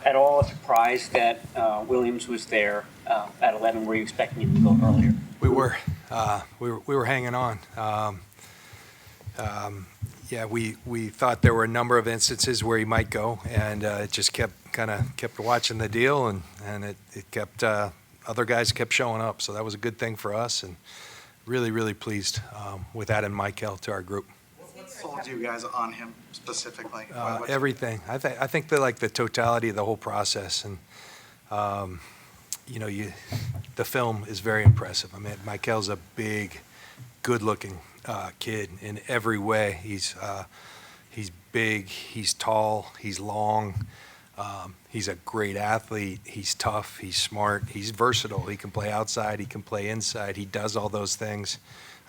at all surprised that Williams was there at 11? Were you expecting him to go earlier? We were. We were hanging on. Yeah, we thought there were a number of instances where he might go, and it just kept watching the deal, and it kept other guys kept showing up. So that was a good thing for us, and really pleased with adding Mikel to our group. What sold you guys on him specifically? Everything. I think that the totality of the whole process, and the film is very impressive. I mean, Mikel's a big, good-looking kid in every way. He's big, he's tall, he's long. He's a great athlete. He's tough. He's smart. He's versatile. He can play outside. He can play inside. He does all those things.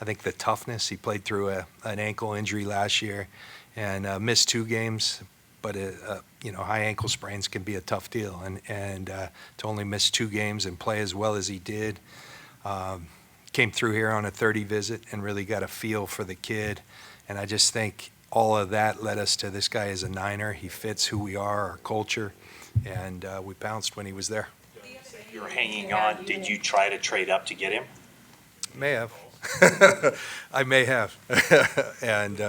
I think the toughness. He played through an ankle injury last year and missed 2 games. But high ankle sprains can be a tough deal. And to only miss 2 games and play as well as he did, came through here on a 30 visit and really got a feel for the kid. And I just think all of that led us to this guy is a Niner. He fits who we are, our culture, and we pounced when he was there. You're hanging on. Did you try to trade up to get him? May have. I may have. And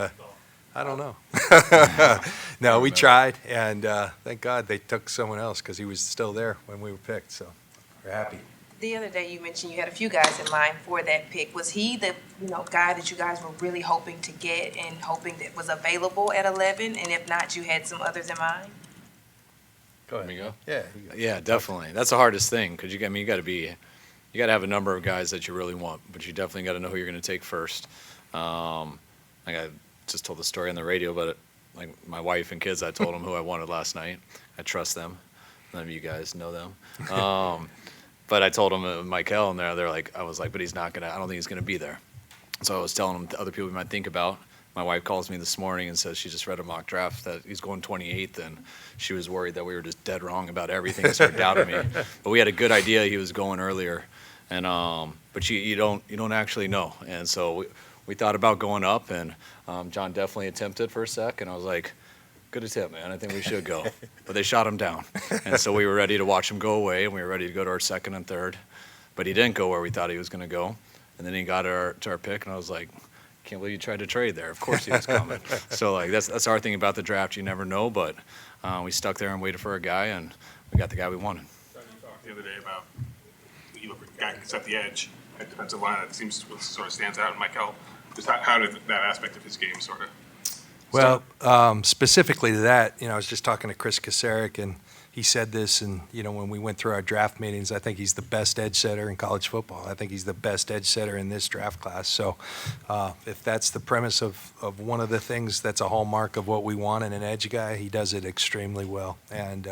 I don't know. No, we tried, and thank God they took someone else because he was still there when we were picked, so we're happy. The other day you mentioned you had a few guys in line for that pick. Was he the guy that you guys were really hoping to get and hoping that was available at 11? And if not, you had some others in mind? Go ahead. Let me go? Yeah. Yeah, definitely. That's the hardest thing because you got to have a number of guys that you really want, but you definitely got to know who you're going to take first. I just told the story on the radio, but like my wife and kids, I told them who I wanted last night. I trust them. None of you guys know them. But I told them Mikel, and they're like, I was like, but he's not gonna. I don't think he's gonna be there. So I was telling them the other people we might think about. My wife calls me this morning and says she just read a mock draft that he's going 28th, and she was worried that we were just dead wrong about everything and started doubting me. But we had a good idea he was going earlier, and but you don't actually know. And so we thought about going up, and John definitely attempted for a sec, and I was like, good attempt, man. I think we should go. But they shot him down. And so we were ready to watch him go away, and we were ready to go to our second and third. But he didn't go where we thought he was going to go. And then he got to our pick, and I was like, can't believe you tried to trade there. Of course he was coming. So, that's our thing about the draft. You never know. But we stuck there and waited for a guy, and we got the guy we wanted. You talked the other day about you look at the guy who can set the edge at defensive line. That seems what sort of stands out in Mikel. Just how did that aspect of his game sort of? Well, specifically to that, I was just talking to Chris Kasarik, and he said this, and, when we went through our draft meetings, I think he's the best edge setter in college football. I think he's the best edge setter in this draft class. So if that's the premise of one of the things that's a hallmark of what we want in an edge guy, he does it extremely well. And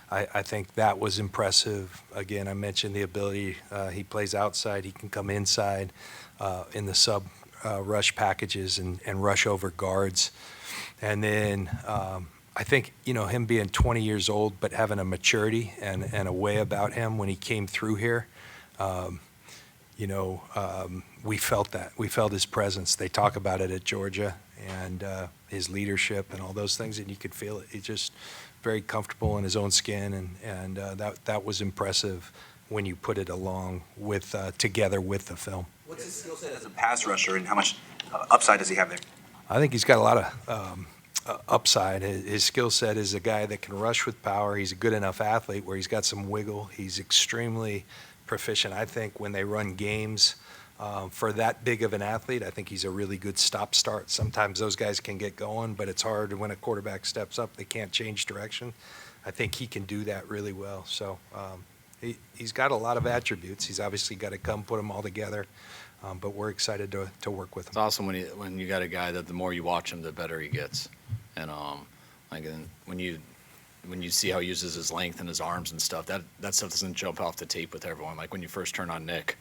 I think that was impressive. Again, I mentioned the ability. He plays outside. He can come inside in the sub rush packages and rush over guards. And then I think, him being 20 years old but having a maturity and a way about him when he came through here, we felt that. We felt his presence. They talk about it at Georgia and his leadership and all those things, and you could feel it. He's just very comfortable in his own skin, and that was impressive when you put it along with together with the film. What's his skill set as a pass rusher, and how much upside does he have there? I think he's got a lot of upside. His skill set is a guy that can rush with power. He's a good enough athlete where he's got some wiggle. He's extremely proficient. I think when they run games for that big of an athlete, I think he's a really good stop-start. Sometimes those guys can get going, but it's hard when a quarterback steps up. They can't change direction. I think he can do that really well. So he's got a lot of attributes. He's obviously got to come put them all together. But we're excited to work with him. It's awesome when you got a guy that the more you watch him, the better he gets. And when you see how he uses his length and his arms and stuff, that stuff doesn't jump off the tape with everyone. Like when you first turn on Nick,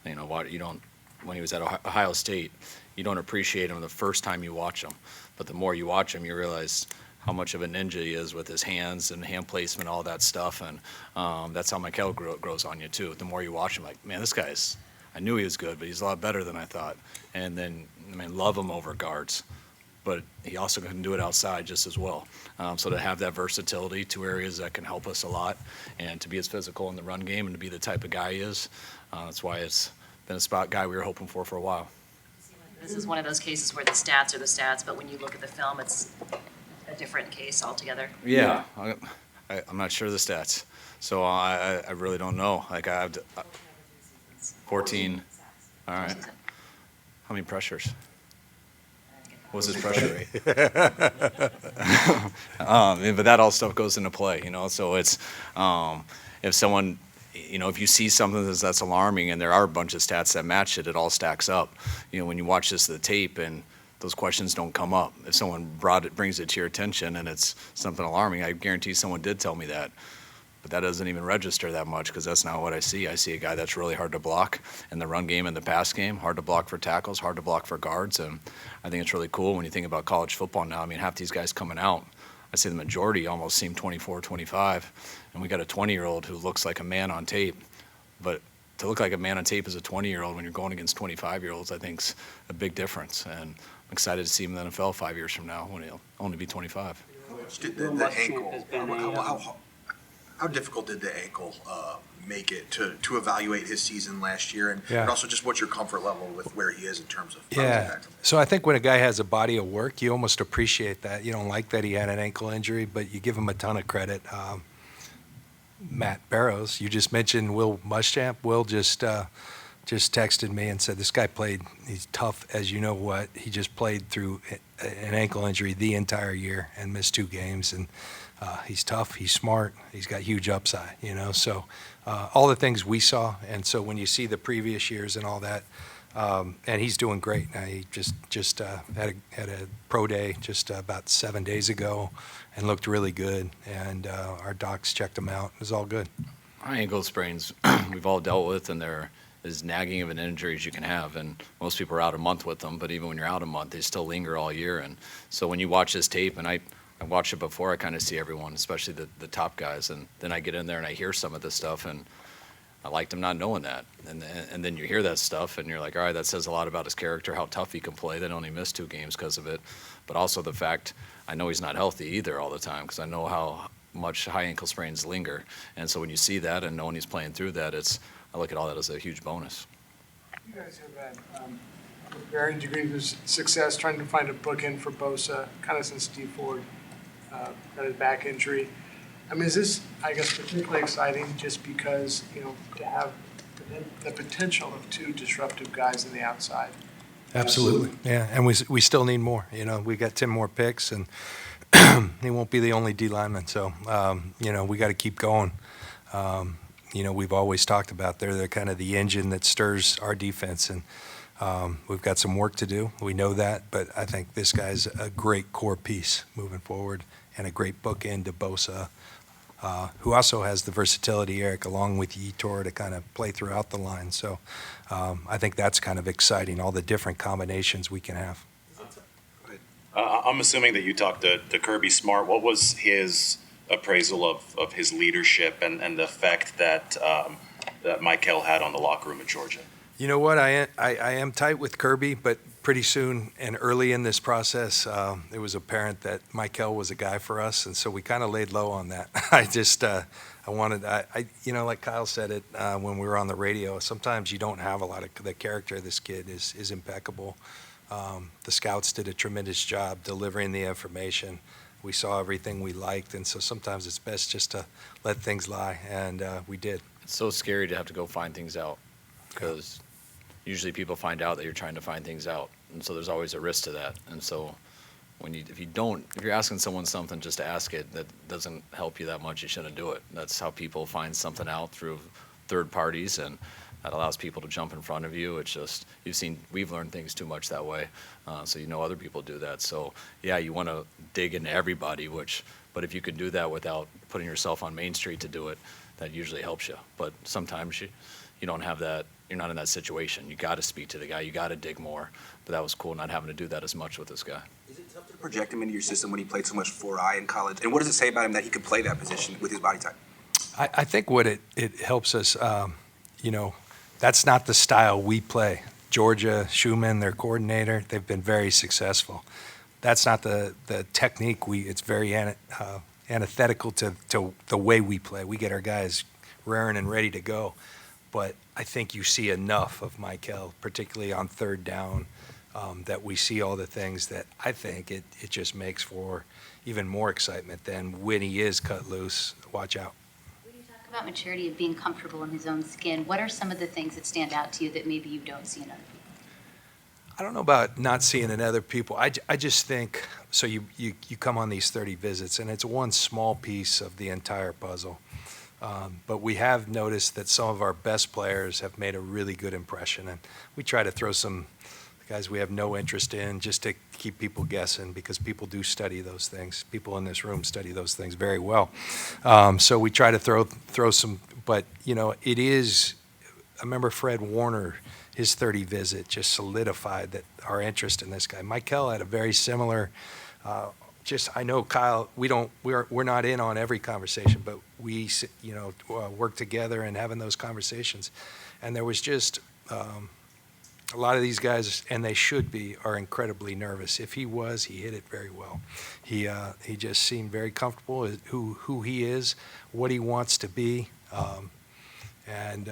when he was at Ohio State, you don't appreciate him the first time you watch him. But the more you watch him, you realize how much of a ninja he is with his hands and hand placement, all that stuff. And that's how Mikel grows on you too. The more you watch him, like, man, this guy's. I knew he was good, but he's a lot better than I thought. And then, love him over guards. but he also can do it outside just as well. So to have that versatility, two areas that can help us a lot, and to be as physical in the run game and to be the type of guy he is, that's why it's been a spot guy we were hoping for a while. This is one of those cases where the stats are the stats, but when you look at the film, it's a different case altogether. Yeah, I'm not sure of the stats, so I really don't know. Like I have 14. All right. How many pressures? What's his pressure rate? But that all stuff goes into play, you know. So it's if someone, you know, if you see something that's alarming, and there are a bunch of stats that match it, it all stacks up. You know, when you watch the tape and those questions don't come up. If someone brings it to your attention and it's something alarming, I guarantee someone did tell me that. But that doesn't even register that much because that's not what I see. I see a guy that's really hard to block in the run game and the pass game, hard to block for tackles, hard to block for guards. And I think it's really cool when you think about college football now. I mean, half these guys coming out, I say the majority almost seem 24, 25. And we got a 20-year-old who looks like a man on tape. But to look like a man on tape as a 20-year-old when you're going against 25-year-olds, I think is a big difference. And I'm excited to see him in the NFL 5 years from now when he'll only be 25. The ankle, how difficult did the ankle make it to evaluate his season last year, and also just what's your comfort level with where he is in terms of impact? So I think when a guy has a body of work, you almost appreciate that. You don't like that he had an ankle injury, but you give him a ton of credit. Matt Barrows, you just mentioned Will Muschamp. Will just texted me and said this guy played. He's tough as you know what. He just played through an ankle injury the entire year and missed 2 games, and he's tough, he's smart, he's got huge upside, you know. So all the things we saw, and so when you see the previous years and all that, and he's doing great. Now, he just had a pro day just about 7 days ago and looked really good, and our docs checked him out. It was all good. Ankle sprains we've all dealt with, and they're as nagging of an injury as you can have, and most people are out a month with them, but even when you're out a month, they still linger all year. And so when you watch this tape, and I watched it before, I kind of see everyone, especially the top guys, and then I get in there and I hear some of this stuff, and I liked him not knowing that. And then you hear that stuff, and you're like, all right, that says a lot about his character, how tough he can play. They only missed 2 games because of it, but also the fact I know he's not healthy either all the time because I know how much high ankle sprains linger. And so when you see that and knowing he's playing through that, I look at all that as a huge bonus. You guys have had varying degrees of success trying to find a bookend for Bosa, kind of since Steve Ford got his back injury. I mean, is this, I guess, particularly exciting just because, you know, to have the potential of 2 disruptive guys in the outside? Absolutely, yeah, and we still need more. You know, we got 10 more picks, and he won't be the only D lineman. So, you know, we got to keep going. You know, we've always talked about they're kind of the engine that stirs our defense, and we've got some work to do. We know that, but I think this guy's a great core piece moving forward and a great bookend to Bosa, who also has the versatility, Eric, along with Yetur to kind of play throughout the line. So I think that's kind of exciting, all the different combinations we can have. I'm assuming that you talked to Kirby Smart. What was his appraisal of his leadership and the effect that Mikel had on the locker room at Georgia? You know what? I am tight with Kirby, but pretty soon and early in this process, it was apparent that Mikel was a guy for us, and so we kind of laid low on that. You know, like Kyle said it when we were on the radio, sometimes you don't have a lot of the character of this kid is impeccable. The scouts did a tremendous job delivering the information. We saw everything we liked, and so sometimes it's best just to let things lie, and we did. It's so scary to have to go find things out because usually people find out that you're trying to find things out, and so there's always a risk to that. And so if you're asking someone something just to ask it, that doesn't help you that much. You shouldn't do it. That's how people find something out, through third parties, and that allows people to jump in front of you. It's just, we've learned things too much that way, so other people do that. So yeah, you want to dig into everybody, but if you can do that without putting yourself on Main Street to do it, that usually helps you. But sometimes you don't have that. You're not in that situation. You got to speak to the guy. You got to dig more. But that was cool not having to do that as much with this guy. Is it tough to project him into your system when he played so much 4-eye in college? And what does it say about him that he could play that position with his body type? I think what it helps us, that's not the style we play. Georgia, Schumann, their coordinator, they've been very successful. that's not the technique. It's very antithetical to the way we play. We get our guys raring and ready to go. But I think you see enough of Mikel, particularly on third down, that we see all the things that I think it just makes for even more excitement than when he is cut loose. Watch out. When you talk about maturity of being comfortable in his own skin, what are some of the things that stand out to you that maybe you don't see in other people? I don't know about not seeing in other people. I just think, so you come on these 30 visits, and it's one small piece of the entire puzzle. But we have noticed that some of our best players have made a really good impression, and we try to throw some guys we have no interest in just to keep people guessing, because people do study those things. People in this room study those things very well. So we try to throw some, but it is, I remember Fred Warner, his 30 visit just solidified that our interest in this guy. Mikel had a very similar, I know Kyle, we're not in on every conversation, but we, work together and having those conversations. And there was just, a lot of these guys, and they should be, are incredibly nervous. If he hit it very well. He just seemed very comfortable who he is, what he wants to be, and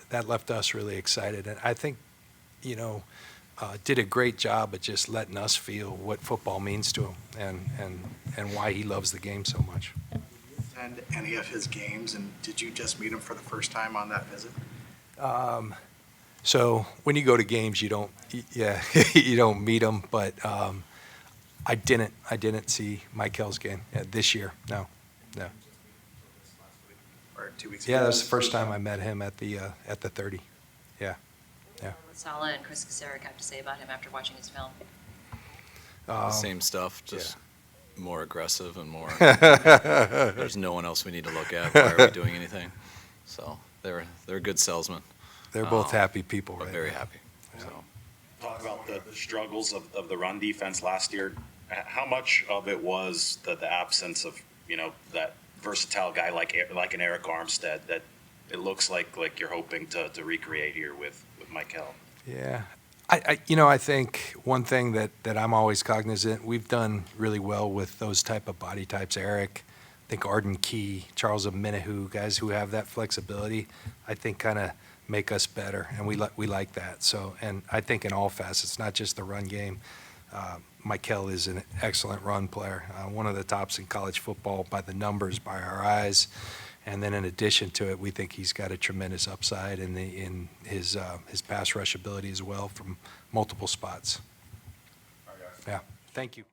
that left us really excited. And I think, did a great job at just letting us feel what football means to him and why he loves the game so much. Attend any of his games, and did you just meet him for the first time on that visit? So when you go to games, you don't meet them. But I didn't see Mikel's game this year. No. Or 2 weeks ago? Yeah, that was the first time I met him at the 30. Yeah. What Saleh and Chris Kasarik have to say about him after watching his film? The same stuff, just more aggressive and more. There's no one else we need to look at. Why are we doing anything? So they're good salesmen. They're both happy people, right? Very happy. So. Talk about the struggles of the run defense last year. How much of it was the absence of that versatile guy like an Eric Armstead that it looks like you're hoping to recreate here with Mikel? Yeah. I think one thing that I'm always cognizant, we've done really well with those type of body types. Eric, I think Arden Key, Charles Omenihu, guys who have that flexibility, I think kind of make us better, and we like that. So, and I think in all facets, not just the run game. Mikel is an excellent run player, one of the tops in college football by the numbers, by our eyes. And then in addition to it, we think he's got a tremendous upside in his pass rush ability as well from multiple spots. Yeah, thank you.